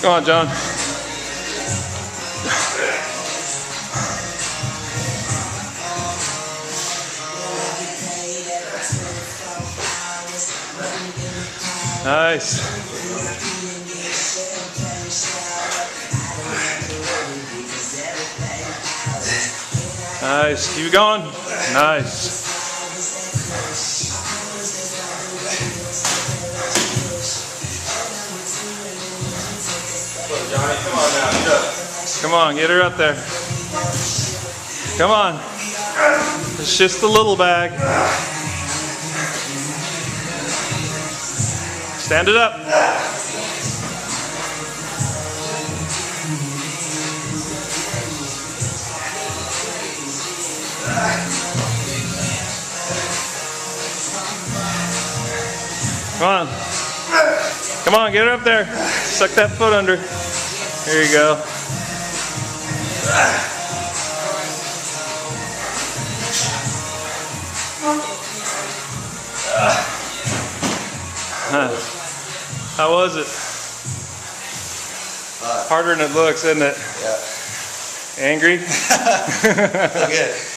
Go on, John. Nice. Nice. Keep going. Nice. Johnny, come on now, get up. Come on, get her up there. Come on. It's just a little bag. Stand it up. Come on. Come on, get her up there. Suck that foot under. There you go. How was it? Harder than it looks, isn't it? Yeah. Angry? Feel good.